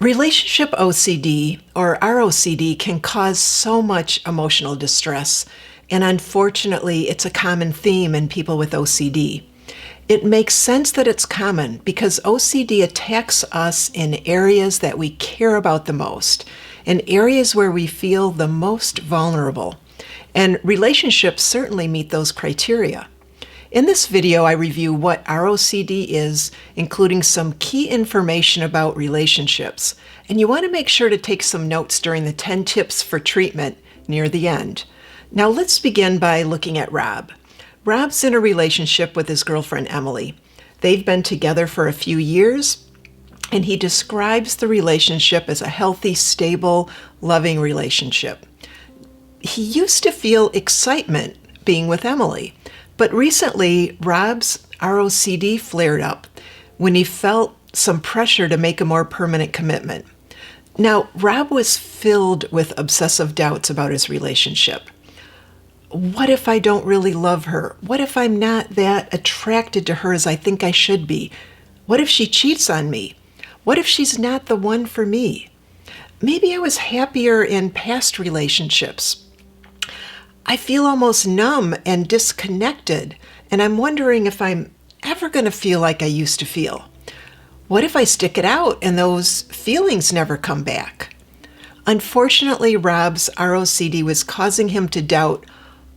Relationship OCD or ROCD can cause so much emotional distress, and unfortunately, it's a common theme in people with OCD. It makes sense that it's common because OCD attacks us in areas that we care about the most, in areas where we feel the most vulnerable. And relationships certainly meet those criteria. In this video, I review what ROCD is, including some key information about relationships. And you want to make sure to take some notes during the 10 tips for treatment near the end. Now let's begin by looking at Rob. Rob's in a relationship with his girlfriend, Emily. They've been together for a few years, and he describes the relationship as a healthy, stable, loving relationship. He used to feel excitement being with Emily. But recently, Rob's ROCD flared up when he felt some pressure to make a more permanent commitment. Now, Rob was filled with obsessive doubts about his relationship. What if I don't really love her? What if I'm not that attracted to her as I think I should be? What if she cheats on me? What if she's not the one for me? Maybe I was happier in past relationships. I feel almost numb and disconnected, and I'm wondering if I'm ever going to feel like I used to feel. What if I stick it out and those feelings never come back? Unfortunately, Rob's ROCD was causing him to doubt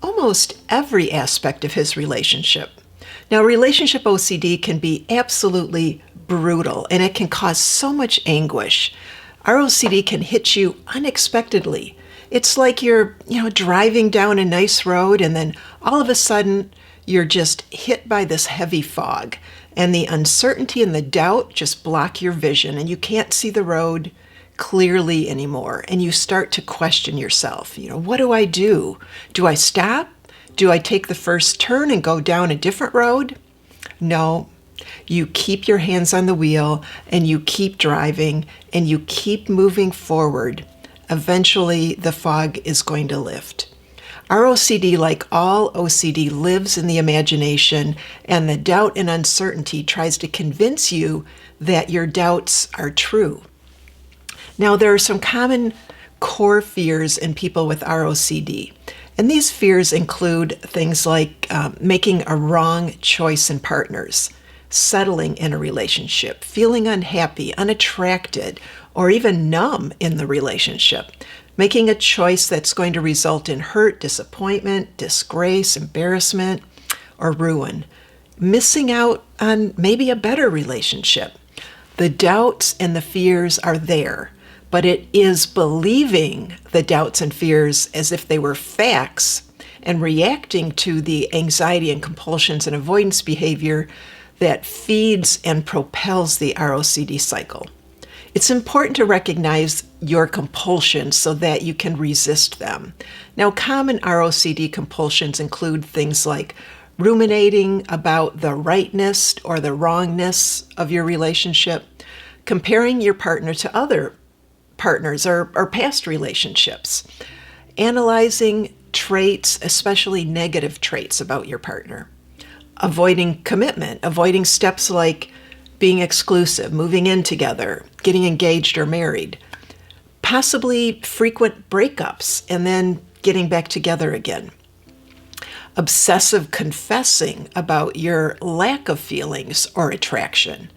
almost every aspect of his relationship. Now, relationship OCD can be absolutely brutal, and it can cause so much anguish. ROCD can hit you unexpectedly. It's like you're, driving down a nice road and then all of a sudden you're just hit by this heavy fog, and the uncertainty and the doubt just block your vision and you can't see the road clearly anymore. And you start to question yourself. What do I do? Do I stop? Do I take the first turn and go down a different road? No. You keep your hands on the wheel and you keep driving and you keep moving forward. Eventually, the fog is going to lift. ROCD, like all OCD, lives in the imagination, and the doubt and uncertainty tries to convince you that your doubts are true. Now, there are some common core fears in people with ROCD, and these fears include things like making a wrong choice in partners, settling in a relationship, feeling unhappy, unattracted, or even numb in the relationship, making a choice that's going to result in hurt, disappointment, disgrace, embarrassment, or ruin, missing out on maybe a better relationship. The doubts and the fears are there, but it is believing the doubts and fears as if they were facts and reacting to the anxiety and compulsions and avoidance behavior that feeds and propels the ROCD cycle. It's important to recognize your compulsions so that you can resist them. Now, common ROCD compulsions include things like ruminating about the rightness or the wrongness of your relationship, comparing your partner to other partners or past relationships, analyzing traits, especially negative traits about your partner, avoiding commitment, avoiding steps like being exclusive, moving in together, getting engaged or married, possibly frequent breakups and then getting back together again, obsessive confessing about your lack of feelings or attraction,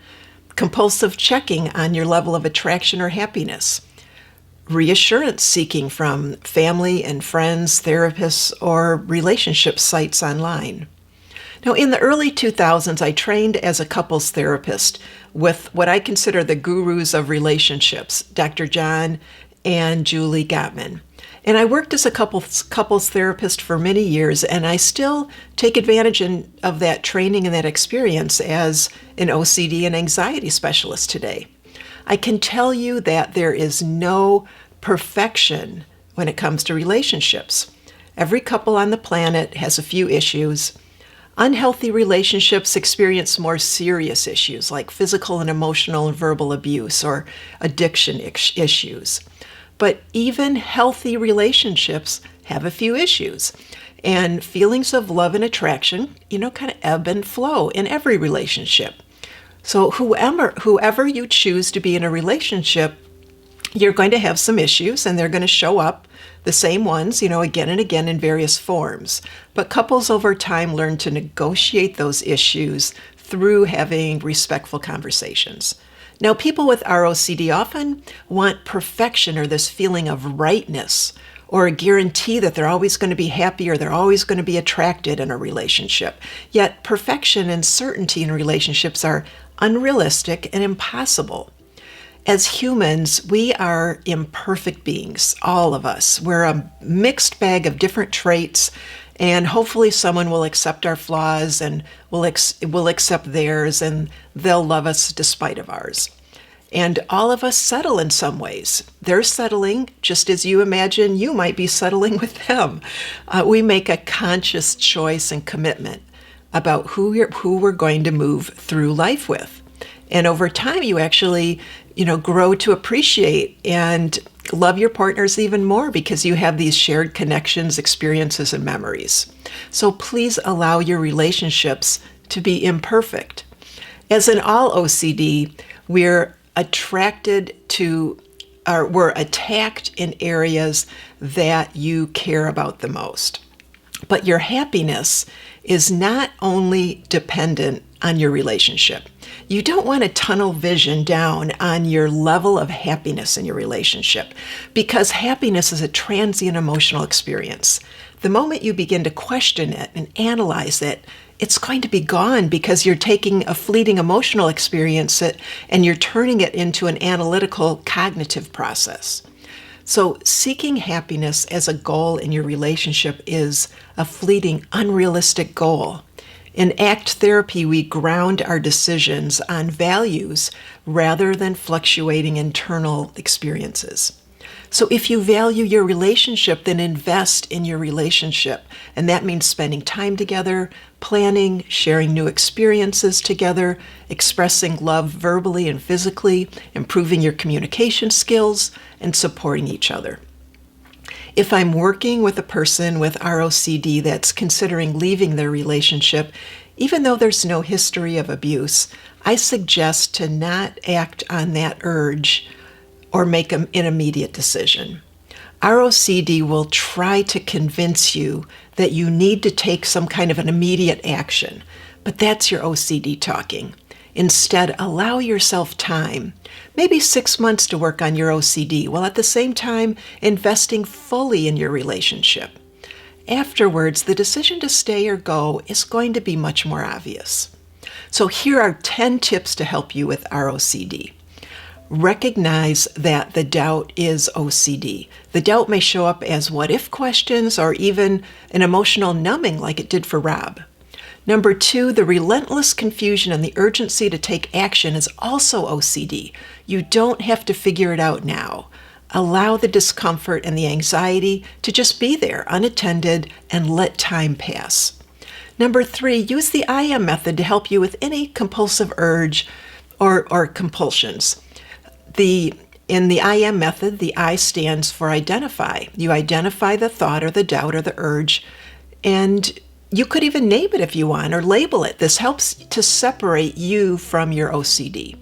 compulsive checking on your level of attraction or happiness, reassurance seeking from family and friends, therapists, or relationship sites online. Now, in the early 2000s, I trained as a couples therapist with what I consider the gurus of relationships, Dr. John and Julie Gottman. And I worked as a couples therapist for many years, and I still take advantage of that training and that experience as an OCD and anxiety specialist today. I can tell you that there is no perfection when it comes to relationships. Every couple on the planet has a few issues. Unhealthy relationships experience more serious issues like physical and emotional and verbal abuse or addiction issues. But even healthy relationships have a few issues. And feelings of love and attraction, kind of ebb and flow in every relationship. So whoever you choose to be in a relationship You're going to have some issues, and they're going to show up, the same ones, again and again in various forms. But couples over time learn to negotiate those issues through having respectful conversations. Now, people with ROCD often want perfection or this feeling of rightness, or a guarantee that they're always going to be happy or they're always going to be attracted in a relationship. Yet perfection and certainty in relationships are unrealistic and impossible. As humans, we are imperfect beings, all of us. We're a mixed bag of different traits, and hopefully someone will accept our flaws and will accept theirs, and they'll love us despite of ours. And all of us settle in some ways. They're settling just as you imagine you might be settling with them. We make a conscious choice and commitment about who we're going to move through life with. And over time, you actually, grow to appreciate and love your partners even more because you have these shared connections, experiences, and memories. So please allow your relationships to be imperfect. As in all OCD, we're attacked in areas that you care about the most. But your happiness is not only dependent on your relationship. You don't want to tunnel vision down on your level of happiness in your relationship, because happiness is a transient emotional experience. The moment you begin to question it and analyze it, it's going to be gone because you're taking a fleeting emotional experience and you're turning it into an analytical cognitive process. So seeking happiness as a goal in your relationship is a fleeting, unrealistic goal. In ACT therapy, we ground our decisions on values rather than fluctuating internal experiences. So if you value your relationship, then invest in your relationship. And that means spending time together, planning, sharing new experiences together, expressing love verbally and physically, improving your communication skills, and supporting each other. If I'm working with a person with ROCD that's considering leaving their relationship, even though there's no history of abuse, I suggest to not act on that urge or make an immediate decision. ROCD will try to convince you that you need to take some kind of an immediate action, but that's your OCD talking. Instead, allow yourself time, maybe 6 months to work on your OCD, while at the same time investing fully in your relationship. Afterwards, the decision to stay or go is going to be much more obvious. So here are 10 tips to help you with ROCD. Recognize that the doubt is OCD. The doubt may show up as what-if questions or even an emotional numbing like it did for Rob. Number 2, the relentless confusion and the urgency to take action is also OCD. You don't have to figure it out now. Allow the discomfort and the anxiety to just be there, unattended, and let time pass. Number 3, use the I am method to help you with any compulsive urge or compulsions. In the I am method, the I stands for identify. You identify the thought or the doubt or the urge, and you could even name it if you want or label it. This helps to separate you from your OCD.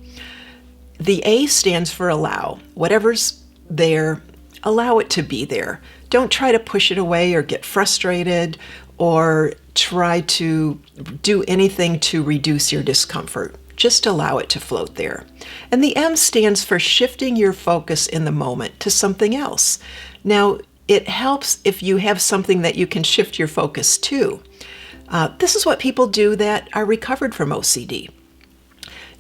The A stands for allow. Whatever's there, allow it to be there. Don't try to push it away or get frustrated or try to do anything to reduce your discomfort. Just allow it to float there. And the M stands for shifting your focus in the moment to something else. Now, it helps if you have something that you can shift your focus to. This is what people do that are recovered from OCD.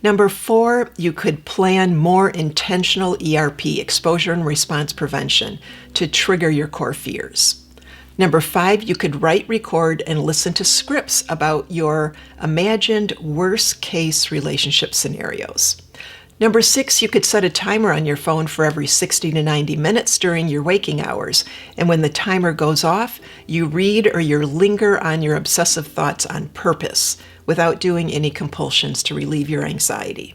Number 4, you could plan more intentional ERP, exposure and response prevention, to trigger your core fears. Number 5, you could write, record, and listen to scripts about your imagined worst-case relationship scenarios. Number 6, you could set a timer on your phone for every 60 to 90 minutes during your waking hours. And when the timer goes off, you read or you linger on your obsessive thoughts on purpose without doing any compulsions to relieve your anxiety.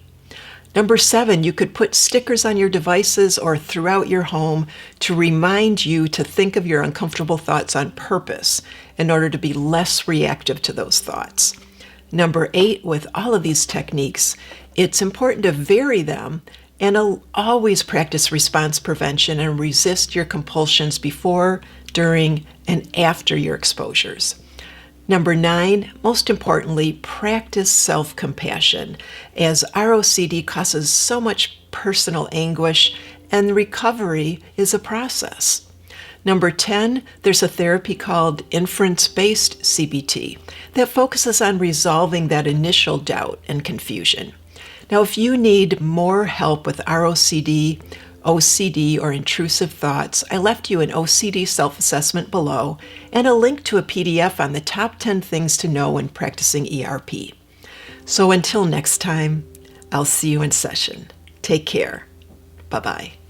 Number 7, you could put stickers on your devices or throughout your home to remind you to think of your uncomfortable thoughts on purpose in order to be less reactive to those thoughts. Number 8, with all of these techniques, it's important to vary them And always practice response prevention and resist your compulsions before, during, and after your exposures. Number 9, most importantly, practice self-compassion, as ROCD causes so much personal anguish and recovery is a process. Number 10, there's a therapy called inference-based CBT that focuses on resolving that initial doubt and confusion. Now, if you need more help with ROCD, OCD, or intrusive thoughts, I left you an OCD self-assessment below and a link to a PDF on the top 10 things to know when practicing ERP. So until next time, I'll see you in session. Take care. Bye-bye.